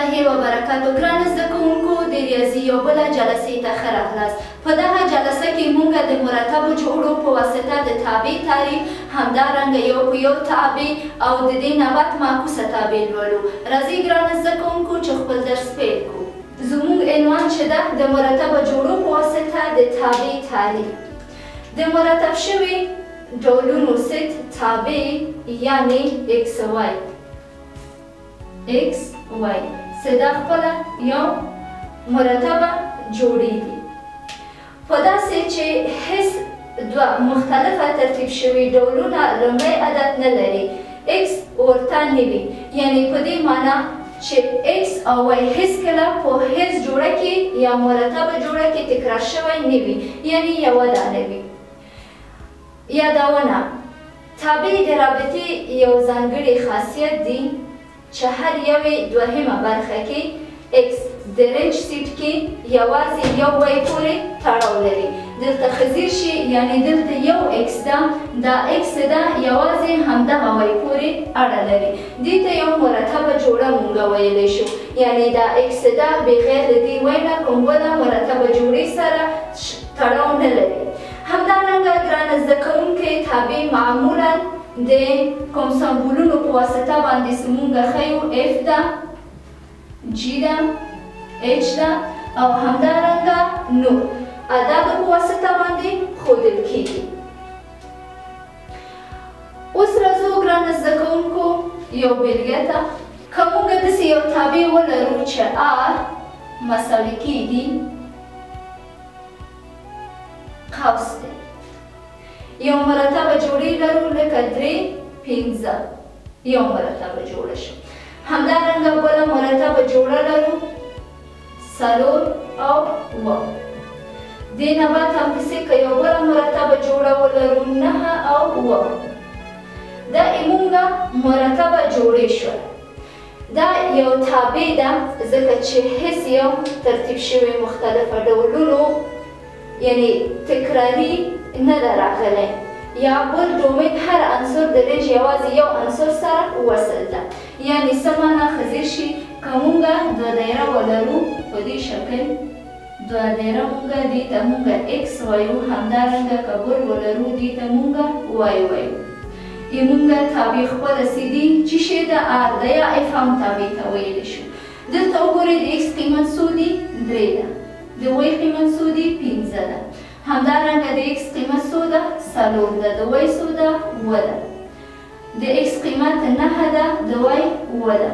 الله وبرکاتو. ګرانو زده کوونکو، د ریاضي یو بله جلسې ته ښه راغلاست. په دغه جلسه کې موږ د مرتبو جوړو په واسطه د تابع تعریف، همدارنګه یو په یو تابع او د دې نه بعد معکوسه تابع لولو. راځئ ګرانو زده کوونکو چې خپل درس پیل کړو. زموږ عنوان چې ده د مرتبو جوړو په واسطه د تابع تعریف. د مرتب شوي ډولونو ست تابع یعنی x y صدا خپله یو مرتبه جوړیږي په داسې چې هیڅ دوه مختلفه ترتیب شوي ډولونه لومړی عدد نه لري، x ورته نه وي، یعنی په دې معنا چې x او y هیڅکله په هیڅ جوړه کې یا مرتبه جوړه کې تکرار شوی نه وي، یعنی یوه دانه وي. یادونه: تابع د رابطې یو ځانګړی خاصیت دی چې هر یوې دوهمه برخه کې x د رنج سیټ کې یوازې یو وای پورې تړاو لري. دلته خزیر شي یعنی دلته یو x ده، دا x ده یوازې همدغه وای پورې اړه لري. دې ته یو مرتبه جوړه مونږ ویلی شو، یعنی دا x ده بغیر د دې وای نه کوم بله مرتبه جوړې سره تړاو نه لري. همدارنګه ګرانه زده کوونکي، تابع معمولا د کوم سمبولونو په واسطه باندې موږ ښیو، f ده، g ده، h ده او همدارنګه نور عددو په واسطه باندې ښودل کیږي. اوس راځو ګرانه زده کوونکو یو بیلګه ته. که موږ داسې یو تابع ولرو چې r مساوي کیږي قوس دی، یو مرتبه جوړې لرو لکه 3 5 یو مرتبه جوړه شو. همدارنګه بله مرتبه جوړه لرو 4 او 9. دې نه بعد همداسې که یو بله مرتبه جوړه ولرو 9 او 9. دا موږ مرتبه جوړې شوه. دا یو تابع ده ځکه چې هیڅ یو ترتیب شوي مختلفه ډولونو یعنی تکراري نه ده راغلی، یا بل ډومین هر عنصر د رنج یوازې یو عنصر سره وصل ده. یعنی څه معنا خزیر شي که موږ دوه دایره ولرو په دې شکل، دوه دایره موږ دې ته موږ x وایو، همدارنګه که بل ولرو دې ته موږ y وایو. موږ تابع خپله سیدي چې شی ده r ده یا f هم تابع ته ویلی شو. دلته وګورئ د x قیمت څو دی؟ 3 ده. د y قیمت څو دی؟ 15 ده. همدارنګه د x قیمت څو ده؟ 4 ده. د y څو ده؟ 7 ده. د x قیمت 9 ده، د y 7 ده.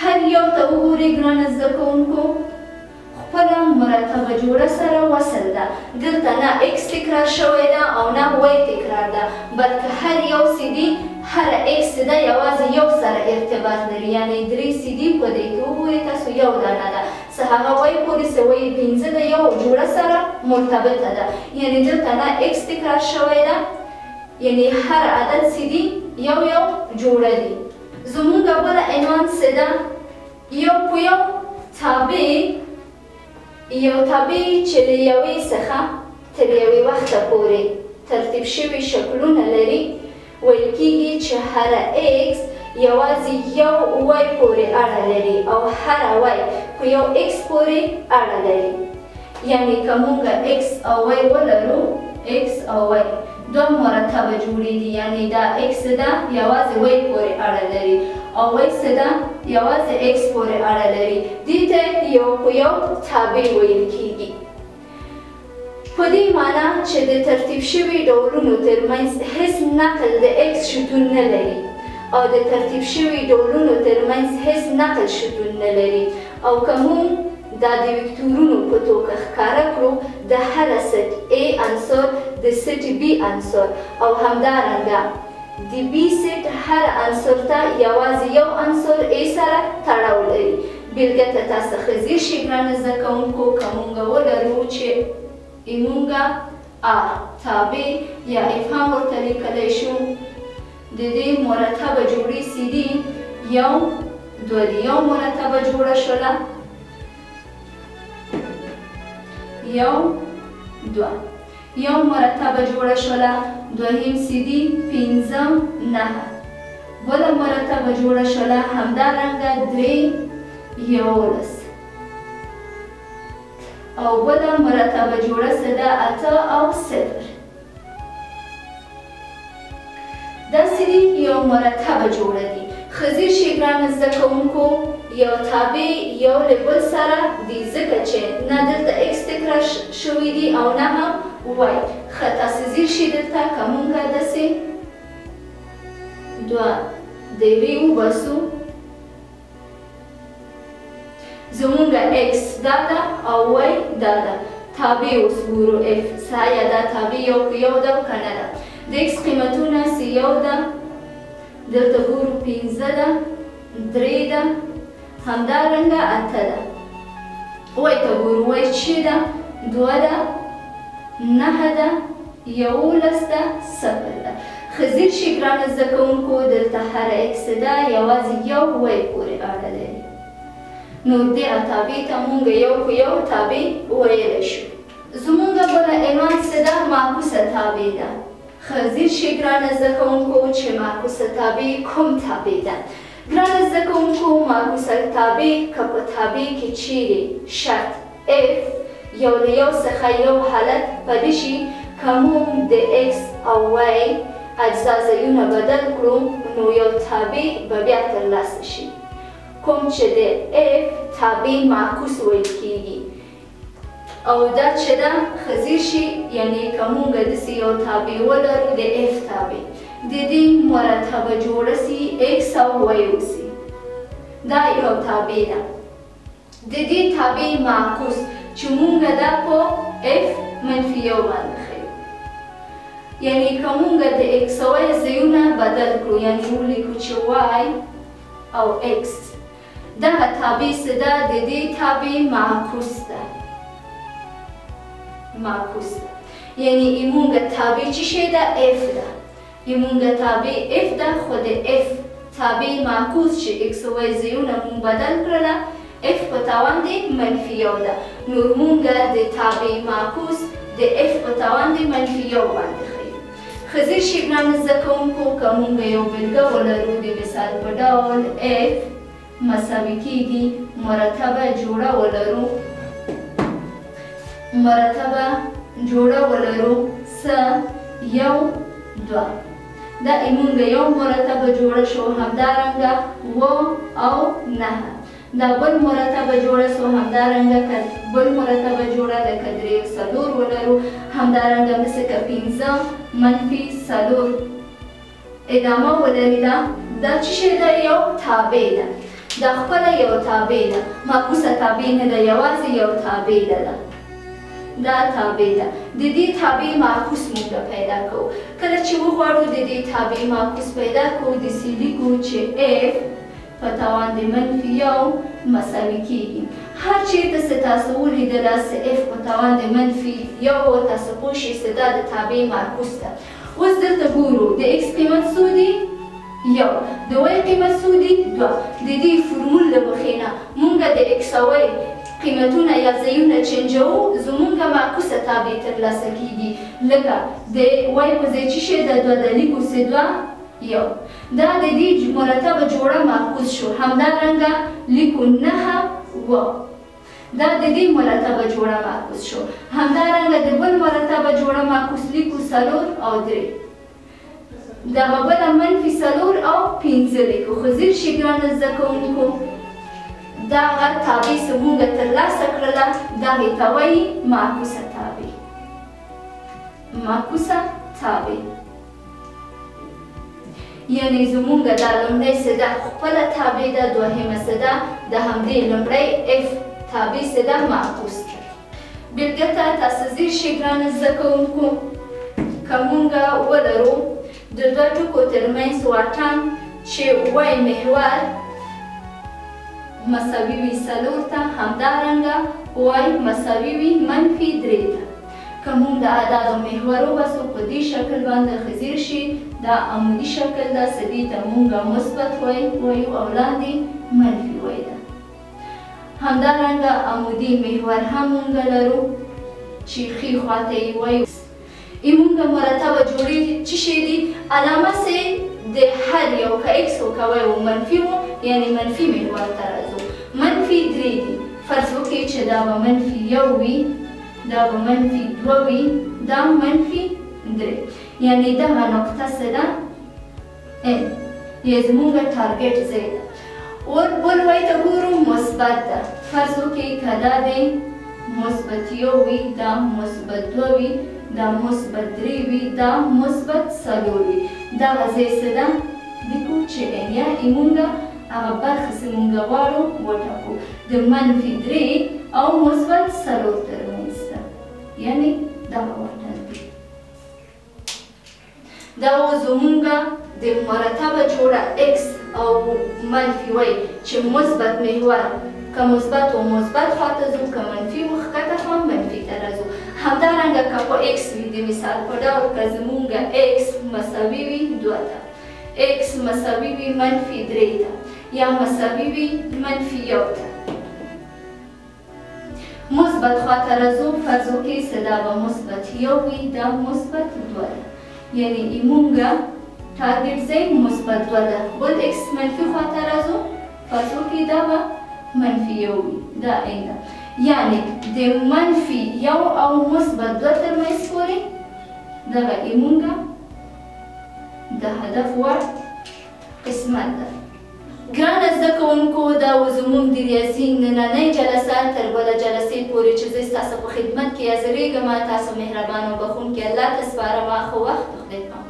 هر یو ته وګورئ ګرانه زده کوونکو خپله مرتبه جوړه سره وصل ده. دلته نه x تکرار شوی ده او نه y تکرار ده، بلکې هر یو سیدي هره x ده یوازې یو سره ارتباط لري، یعنی 3 سیدي په دې کې وګورئ تاسو یو دانه ده، څه هغه y پورې څه y 15 ده، یو جوړه سره مرتبطه ده. یعنی دلته نه x تکرار شوی ده، یعنی هر عدد سیدي یو یو جوړه دي. زموږ بله عنوان څه ده؟ یو په یو تابع، یو تابع چې د یوې څخه تر یوې وخته پورې ترتیب شوي شکلونه لري، ویل کیږي چې هره x یوازې یو y پورې اړه لري او هره y په یو x پورې اړه لري. یعنی که موږ x او y ولرو، x او y دوه مرتبه جوړیږي، یعنی دا x ده یوازې y پورې اړه لري او y ده یوازې x پورې اړه لري. دې ته یو په یو تابع ویل کیږي. په دې معنا چې د ترتیب شوي ډولونو ترمنځ هیڅ نقل د x شتون نه لري او د ترتیب شوي ډولونو ترمنځ هیڅ نقل شتون نه لري. او که موږ دا د وکتورونو په توګه ښکاره کړو، د هره سټ A عنصر د سټ B عنصر او همدارنګه د B سټ هر عنصر ته یوازې یو عنصر A سره تړاو لري. بیلګه ته تاسو خزیر شي ګرانه زده کوونکو، که موږ ولرو چې موږ r تابع یا f هم ورته لیکلی شو، د دې مرتبه جوړې سیدي یو دوه دي، یو مرتبه جوړه شوله، یو دوه، یو مرتبه جوړه شوله، دوهم سیدي 15 9، بله مرتبه جوړه شوله، همدارنګه 3 یولس او بله مرتبه جوړه څه ده؟ 8 او 0. داسې دي یو مرتبه جوړه دي. ښه ځیر شي ګرانو زده کوونکو، یو تابع یو له بل سره دي ځکه چې نه دلته x تکرار شوي دي او نه هم y. ښه تاسې ځیر شي دلته که مونږ داسې دوه د یوې وباسو، زمونږ x دا ده او y دا ده. تابع اوس ګورو f څه یا دا تابع یو په یو ده که نه ده. د x قیمتونه څه یو ده، دلته ګورو 5 ده، 3 ده، همدارنګه 8 ده. y ته ګورو y چې ده 2 ده، 9 ده، 11 ده، 0 ده. ښه ځیر شي ګرانو زده کوونکو، دلته هره x ده یوازې یو y پورې اړه لري. نو دغه تابع ته مونږ یو په یو تابع ویلی شو. زمونږ بله عنوان څه ده؟ معکوسه تابع ده. ښه ځیر شي ګرانو زده کوونکو چې معکوسه تابع کوم تابع ده؟ ګرانو زده کوونکو، معکوسه تابع که په تابع کې چیرې شرط f یو له یو څخه یو حالت پلی شي، که موږ د x او y اجزا ځایونه بدل کړو نو یو تابع به بیا ترلاسه شي. کوم چې د f تابع معکوس ویل کیږي او دا چې ده ښه ځیر شي، یعنې که موږ داسې یو تابع ولرو د f تابع، د دې مرتبه جوړه سي x او y اوسي، دا یو تابع ده. د دې تابع معکوس چې موږ دا په f منفي یو باندې ښیو، یعنې که موږ د x او y ځایونه بدل کړو، یعنې ولیکو چې y او x، دغه تابع څه ده؟ د دې تابع معکوس ده. معکوس ده یعنې موږ تابع چې شی ده؟ f ده. موږ تابع f ده، خو د f تابع معکوس چې x او y ځایونه موږ بدل کړله، f په توان د منفي یو ده. نور موږ د تابع معکوس د f په توان د منفي یو باندې ښیو. ښه ځیر شي ګرانو زده کوونکو، که موږ یو بېلګه ولرو د مثال په ډول f مساوي کېږي مرتبه جوړه ولرو، مرتبه جوړه ولرو څه؟ 1 2. دا موږ یو مرتبه جوړه شو، همدارنګه 7 او 9. دا بل مرتبه جوړه شو، همدارنګه بل مرتبه جوړه لکه 3 او 4 ولرو، همدارنګه مثل که 5 منفي 4 ادامه ولري. دا چې شی ده؟ یو تابع ده. دا خپله یو تابع ده، معکوسه تابع نه ده، یوازې یو تابع ده. دا تابع ده. د دې تابع معکوس موږ پیدا کوو. کله چې وغواړو د دې تابع معکوس پیدا کوو، داسې لیکو چې f په توان د منفي یو مساوي کېږي. هر چېرته چې تاسو ولیدله چې f په توان د منفي یو، تاسو پوه شئ چې دا د تابع معکوس ده. اوس دلته ګورو د x قیمت څو دی؟ 1. د y قیمت څو دی؟ 2. د دې فورمول له مخې نه موږ د x او y قیمتونه یا ځایونه چینجوو، زمونږ معکوسه تابع ترلاسه کېږي. لکه د y په ځای چې شی ده 2 ده، لیکو چې 2 1. دا د دې مرتبه جوړه معکوس شو، همدارنګه لیکو 9 و. دا د دې مرتبه جوړه معکوس شو، همدارنګه د بل مرتبه جوړه معکوس لیکو 4 او 3. دغه بله منفي 4 او 5 لیکو. ښه ځیر شي ګرانو زده کوونکو، دغه تابع چې موږ ترلاسه کړله دغې ته وایي معکوسه تابع. معکوسه تابع یعنې زموږ دا لومړی څه ده؟ خپله تابع ده. دوهمه څه ده؟ د همدې لومړی f تابع څه ده؟ معکوس ده. بېلګه ته تاسو ځیر شئ ګرانو زده کوونکو، که موږ ولرو د دوه ټکو ترمنځ واټن چې y محور مساوي وي 4 ته، همدارنګه y مساوي وي منفي 3 ته. که موږ د اعدادو محور وباسو په دې شکل باندې ښه ځیر شي، دا عمودي شکل ده، چې دې ته موږ مثبت وایو او لاندې منفي وای ده. همدارنګه عمودي محور هم موږ لرو چې ښي خواته یې وایو. موږ مرتبه جوړې چې شی دي؟ علامه چې د هر یو که x او که y و منفي و، یعنې منفي محور ته راځو. منفي 3 دي. فرض وکړئ چې دا به منفي 1 وي، دا به منفي 2 وي، دا منفي 3. یعنې دغه نقطه څه ده؟ یا زمونږ ټارګټ ځای ده. اور بل وای ته ګورو مثبت ده. فرض وکړئ که دا دی مثبت 1 وي، دا مثبت 2 وي، دا مثبت 3 وي، دا مثبت 4 وي. دغه ځای څه ده؟ لیکو چې یا مونږ هغه برخه چې مونږ غواړو وټاکو د منفي 3 او مثبت 4 ترمنځ ده، یعنې دغه وټاکو. دا اوس زمونږ د مرتبه جوړه x او منفي وای چې مثبت محور که مثبت و مثبت خواته ځو، که منفي و ښکته خوا منفي ته راځو. همدارنګه که په x وي د مثال په ډول که زمونږ x مساوي وي 2 ته، x مساوي وي منفي 3 ته، یا مساوي وي منفي 1 ته، مثبت خواته راځو. فرض وکړئ چې دا به مثبت 1 وي، دا مثبت 2 ده، یعنې مونږ ټارګټ ځای مثبت 2 ده. بل x منفي خواته راځو، فرض وکړئ دا به منفي 1 وي، دا این ده. یعنې د منفي 1 او مثبت 2 ترمنځ پورې دغه مونږ د هدف وړ قسمت ده. ګرانه زده کوونکو، دا و زموږ د ریاضي نننۍ جلسه. تر بله جلسې پورې چې زه ستاسو په خدمت کې حاضرېږم، تاسو مهربان او بخښونکي الله ته سپارم. ښه وخت، خدای پامان.